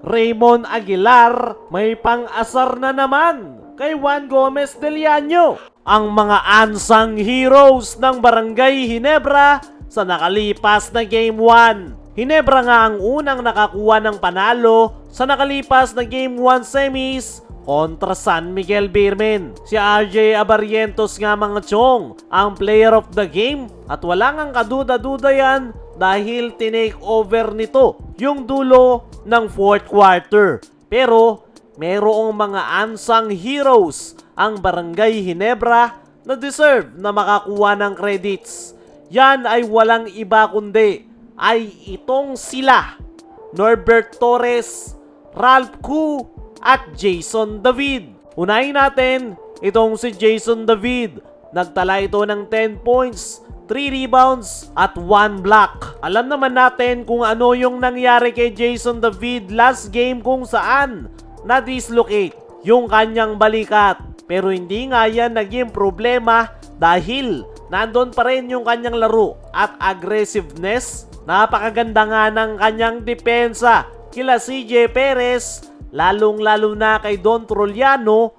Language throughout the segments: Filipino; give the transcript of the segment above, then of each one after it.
Raymond Aguilar may pang-asar na naman kay Juan Gomez del Llano. Ang mga unsung heroes ng Barangay Ginebra sa nakalipas na Game 1. Ginebra nga ang unang nakakuha ng panalo sa nakalipas na Game 1 semis kontra San Miguel Beermen. Si RJ Abarrientos nga mga chong ang player of the game at wala ngang kaduda-duda yan dahil tinake over nito yung dulo ng 4th quarter. Pero merong mga unsung heroes ang Barangay Ginebra na deserve na makakuha ng credits. Yan ay walang iba kundi ay itong sila Norbert Torres, Ralph Koo at Jason David. Unahin natin itong si Jason David. Nagtala ito ng 10 points, 3 rebounds at 1 block. Alam naman natin kung ano yung nangyari kay Jason David last game kung saan na-dislocate yung kanyang balikat. Pero hindi nga yan naging problema dahil nandun pa rin yung kanyang laro at aggressiveness. Napakaganda nga ng kanyang depensa kila CJ Perez, lalong-lalo na kay Don Troliano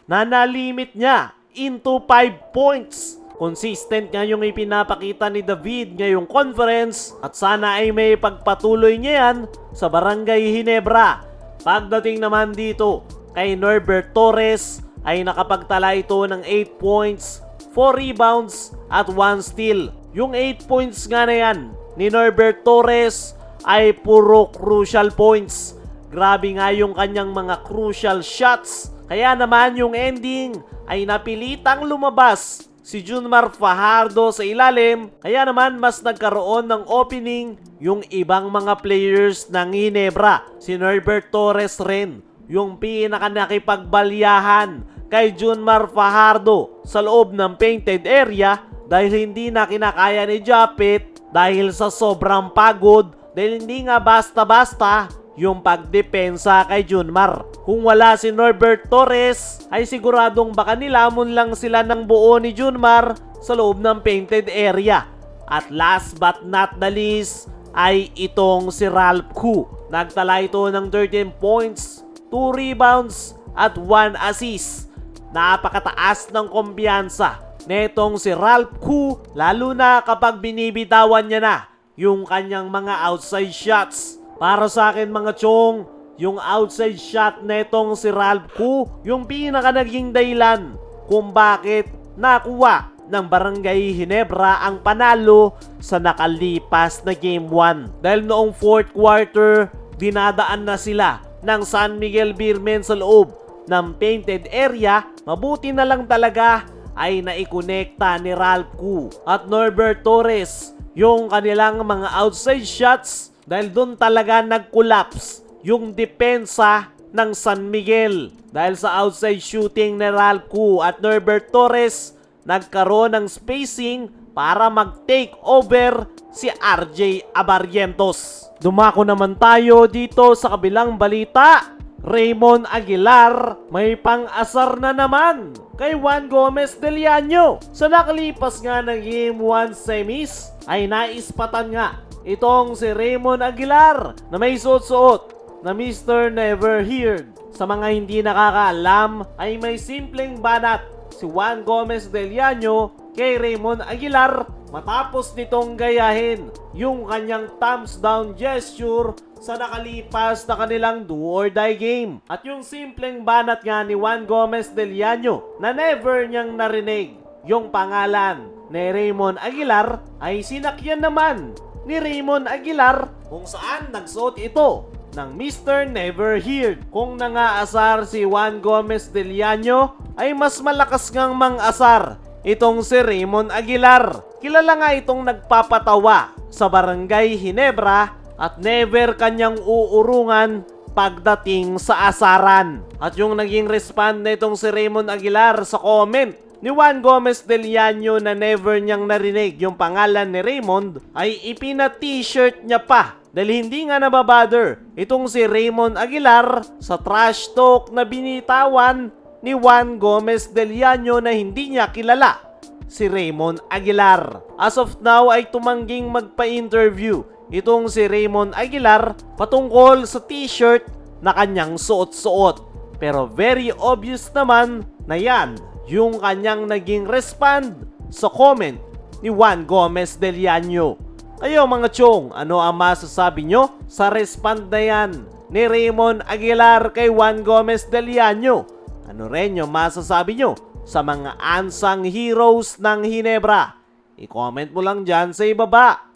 na nalimit niya into 5 points. Consistent nga yung ipinapakita ni David ngayong conference at sana ay may pagpatuloy niya yan sa Barangay Ginebra. Pagdating naman dito kay Norbert Torres ay nakapagtala ito ng 8 points, 4 rebounds at 1 steal. Yung 8 points nga na yan ni Norbert Torres ay puro crucial points. Grabe nga yung kanyang mga crucial shots. Kaya naman yung ending ay napilitang lumabas si Junmar Fajardo sa ilalim. Kaya naman mas nagkaroon ng opening yung ibang mga players ng Ginebra. Si Norbert Torres rin yung pinaka nakipagbalyahan kay Junmar Fajardo sa loob ng painted area dahil hindi na kinakaya ni Japet dahil sa sobrang pagod dahil hindi nga basta-basta yung pagdepensa kay Junmar. Kung wala si Norbert Torres ay siguradong baka nilamon lang sila ng buo ni Junmar sa loob ng painted area. At last but not the least ay itong si Ralph Koo. Nagtala ito ng 13 points, 2 rebounds at 1 assist. Napakataas ng kumpiyansa netong si Ralph Koo lalo na kapag binibitawan niya na yung kanyang mga outside shots. Para sa akin mga chong, yung outside shot netong si Ralph Koo yung pinaka naging dahilan kung bakit nakuha ng Barangay Ginebra ang panalo sa nakalipas na Game 1. Dahil noong 4th quarter, dinadaan na sila ng San Miguel Beermen sa loob ng painted area. Mabuti na lang talaga ay naikonekta ni Ralph Koo at Norbert Torres yung kanilang mga outside shots dahil doon talaga nag-collapse yung depensa ng San Miguel. Dahil sa outside shooting ni Ralph Koo at Norbert Torres, nagkaroon ng spacing para mag-take over si RJ Abarrientos. Dumako naman tayo dito sa kabilang balita. Raymond Aguilar may pang-asar na naman kay Juan Gomez del Llano. Sa nakalipas nga ng Game 1 semis ay naispatan nga itong si Raymond Aguilar na may suot-suot na Mr. Never Heard. Sa mga hindi nakakaalam ay may simpleng banat si Juan Gomez del Llano kay Raymond Aguilar matapos nitong gayahin yung kanyang thumbs down gesture sa nakalipas na kanilang do or die game. At yung simpleng banat nga ni Juan Gomez del Llano na never niyang narinig yung pangalan ni Raymond Aguilar ay sinakyan naman ni Raymond Aguilar kung saan nagsuot ito ng Mr. Never Heard. Kung nangaasar si Juan Gomez del Llano ay mas malakas ngang mang-asar itong si Raymond Aguilar. Kilala nga itong nagpapatawa sa Barangay Ginebra at never kanyang uurungan pagdating sa asaran. At yung naging respond na itong si Raymond Aguilar sa comment ni Juan Gomez del Llano na never niyang narinig yung pangalan ni Raymond ay ipina-t-shirt niya pa dahil hindi nga nababother itong si Raymond Aguilar sa trash talk na binitawan ni Juan Gomez del Llano na hindi niya kilala si Raymond Aguilar. As of now ay tumangging magpa-interview itong si Raymond Aguilar patungkol sa t-shirt na kanyang suot-suot. Pero very obvious naman na yan yung kanyang naging respond sa comment ni Juan Gomez de Leaño. Kayo mga chong, ano ang masasabi nyo sa respond na yan ni Raymond Aguilar kay Juan Gomez de Leaño? Ano rin yung masasabi nyo sa mga unsung heroes ng Ginebra? I-comment mo lang dyan sa ibaba.